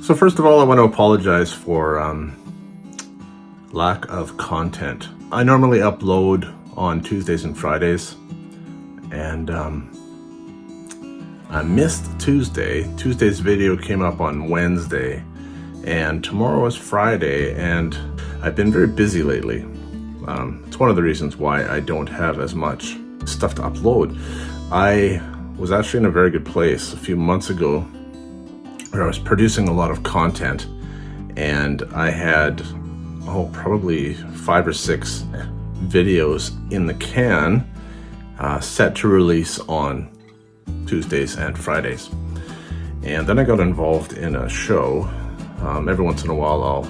So first of all, I want to apologize for lack of content. I normally upload on Tuesdays and Fridays, and I missed Tuesday. Tuesday's video came up on Wednesday, and tomorrow is Friday, and I've been very busy lately. It's one of the reasons why I don't have as much stuff to upload. I was actually in a very good place a few months ago where I was producing a lot of content, and I had probably 5 or 6 videos in the can set to release on Tuesdays and Fridays. And then I got involved in a show. Every once in a while I'll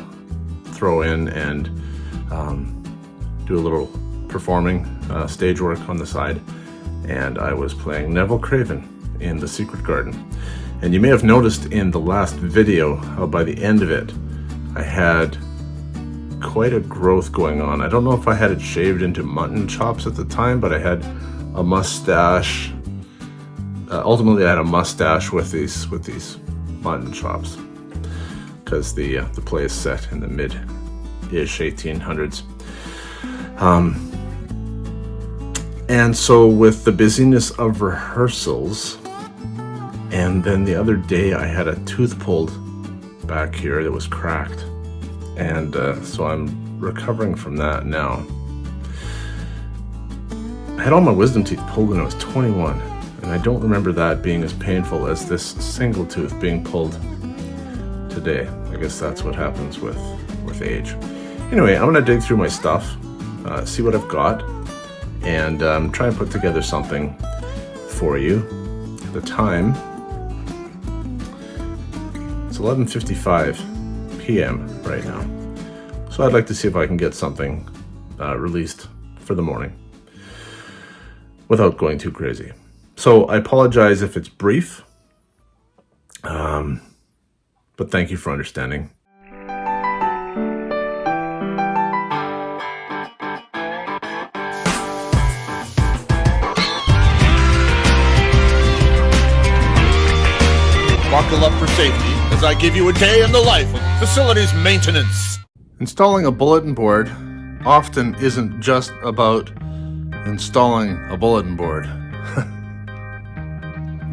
throw in and do a little performing stage work on the side, and I was playing Neville Craven in The Secret Garden. And you may have noticed in the last video how by the end of it I had quite a growth going on. I don't know if I had it shaved into mutton chops at the time, but I had a mustache. Ultimately I had a mustache with these mutton chops, because the play is set in the mid-ish 1800s. And so with the busyness of rehearsals, and then the other day I had a tooth pulled back here that was cracked, and so I'm recovering from that now. I had all my wisdom teeth pulled when I was 21, and I don't remember that being as painful as this single tooth being pulled today. I guess that's what happens with age. Anyway, I'm gonna dig through my stuff, see what I've got, and try and put together something for you. The time, it's 11:55 p.m. right now, so I'd like to see if I can get something released for the morning without going too crazy. So I apologize if it's brief, but thank you for understanding. Buckle up for safety as I give you a day in the life of facilities maintenance. Installing a bulletin board often isn't just about installing a bulletin board.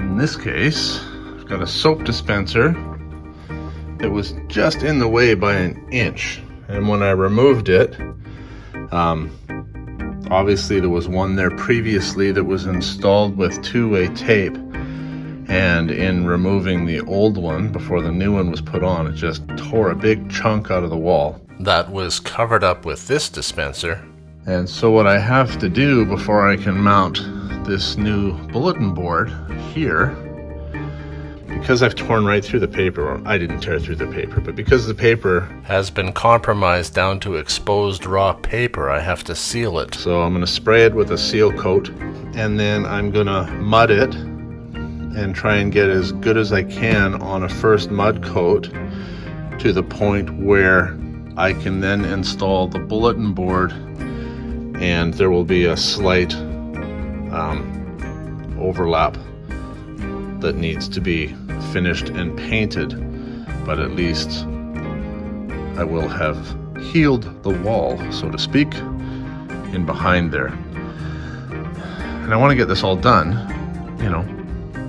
In this case, I've got a soap dispenser that was just in the way by an inch, and when I removed it, obviously there was one there previously that was installed with two-way tape, and in removing the old one before the new one was put on, it just tore a big chunk out of the wall that was covered up with this dispenser. And so what I have to do before I can mount this new bulletin board here, because I've torn right through the paper, or I didn't tear through the paper, but because the paper has been compromised down to exposed raw paper, I have to seal it. So I'm going to spray it with a seal coat, and then I'm going to mud it and try and get as good as I can on a first mud coat to the point where I can then install the bulletin board, and there will be a slight overlap that needs to be finished and painted, but at least I will have healed the wall, so to speak, in behind there. And I want to get this all done,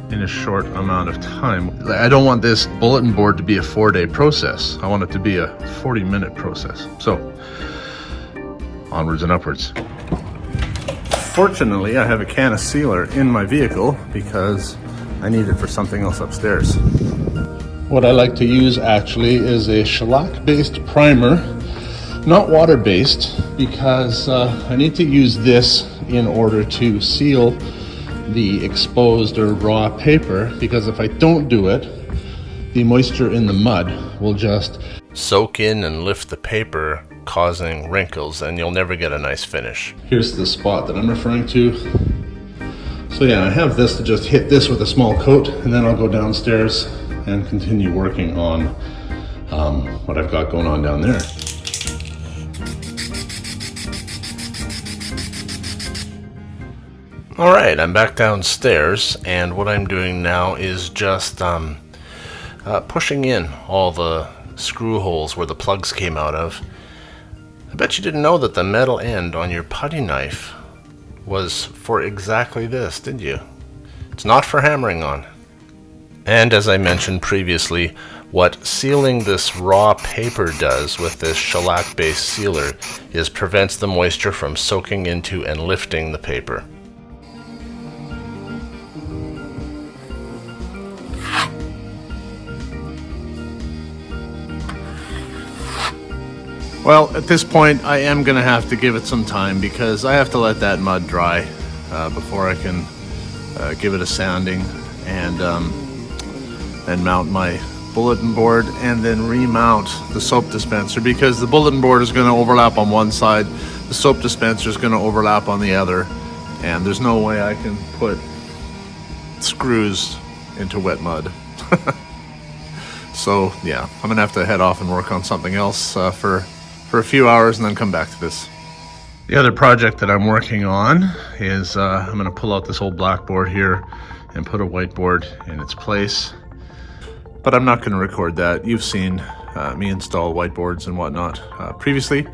in a short amount of time. I don't want this bulletin board to be a 4-day process. I want it to be a 40-minute process. So, onwards and upwards. Fortunately, I have a can of sealer in my vehicle because I need it for something else upstairs. What I like to use actually is a shellac-based primer, not water-based, because I need to use this in order to seal the exposed or raw paper, because if I don't do it, the moisture in the mud will just soak in and lift the paper, causing wrinkles, and you'll never get a nice finish. Here's the spot that I'm referring to. So yeah, I have this to just hit this with a small coat, and then I'll go downstairs and continue working on what I've got going on down there. Alright, I'm back downstairs, and what I'm doing now is just pushing in all the screw holes where the plugs came out of. I bet you didn't know that the metal end on your putty knife was for exactly this, did you? It's not for hammering on. And as I mentioned previously, what sealing this raw paper does with this shellac-based sealer is prevents the moisture from soaking into and lifting the paper. Well, at this point, I am going to have to give it some time because I have to let that mud dry before I can give it a sanding and mount my bulletin board and then remount the soap dispenser, because the bulletin board is going to overlap on one side, the soap dispenser is going to overlap on the other, and there's no way I can put screws into wet mud. So yeah, I'm gonna have to head off and work on something else for a few hours and then come back to this. The other project that I'm working on is I'm gonna pull out this old blackboard here and put a whiteboard in its place. But I'm not going to record that. You've seen me install whiteboards and whatnot previously.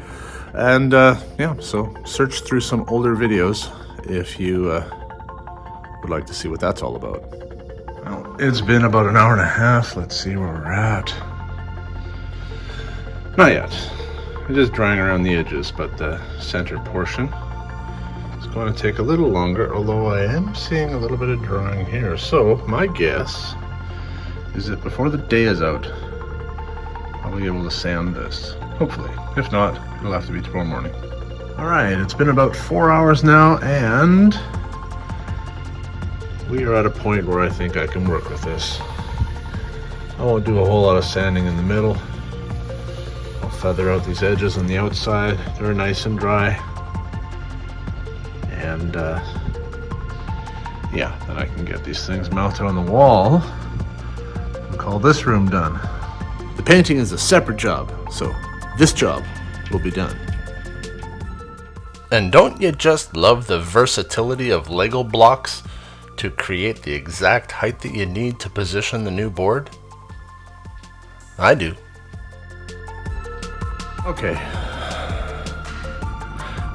And yeah, so search through some older videos if you would like to see what that's all about. Well, it's been about an hour and a half. Let's see where we're at. Not yet. I'm just drying around the edges, but the center portion is going to take a little longer, although I am seeing a little bit of drying here. So my guess is that before the day is out, I'll be able to sand this. Hopefully. If not, it'll have to be tomorrow morning. Alright, it's been about 4 hours now, and we are at a point where I think I can work with this. I won't do a whole lot of sanding in the middle. I'll feather out these edges on the outside. They're nice and dry. And yeah, then I can get these things mounted on the wall. Call this room done. The painting is a separate job, so this job will be done. And don't you just love the versatility of Lego blocks to create the exact height that you need to position the new board? I do. Okay.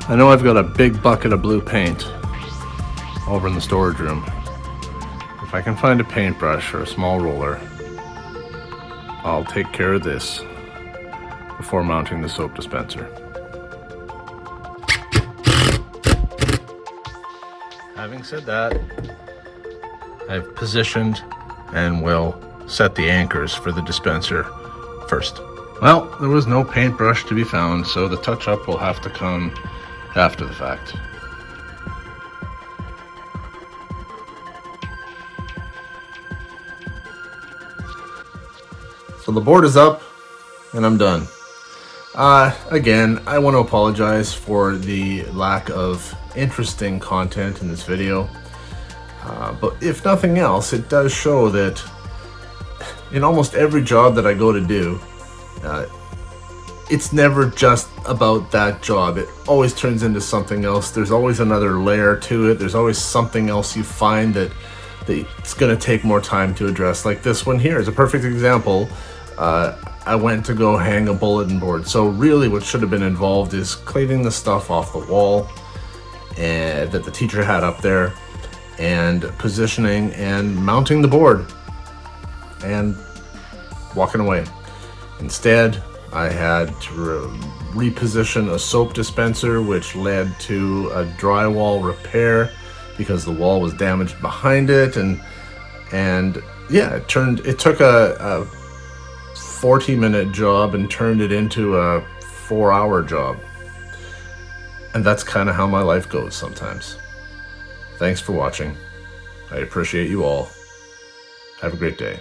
I know I've got a big bucket of blue paint over in the storage room. If I can find a paintbrush or a small roller, I'll take care of this before mounting the soap dispenser. Having said that, I've positioned and will set the anchors for the dispenser first. Well, there was no paintbrush to be found, so the touch-up will have to come after the fact. So the board is up and I'm done. Again, I want to apologize for the lack of interesting content in this video. But if nothing else, it does show that in almost every job that I go to do, it's never just about that job. It always turns into something else. There's always another layer to it. There's always something else you find that it's going to take more time to address. Like this one here is a perfect example. I went to go hang a bulletin board. So really what should have been involved is cleaning the stuff off the wall that the teacher had up there, and positioning and mounting the board and walking away. Instead, I had to reposition a soap dispenser, which led to a drywall repair because the wall was damaged behind it, and yeah, it took a 40-minute job and turned it into a 4-hour job. And that's kind of how my life goes sometimes. Thanks for watching. I appreciate you all. Have a great day.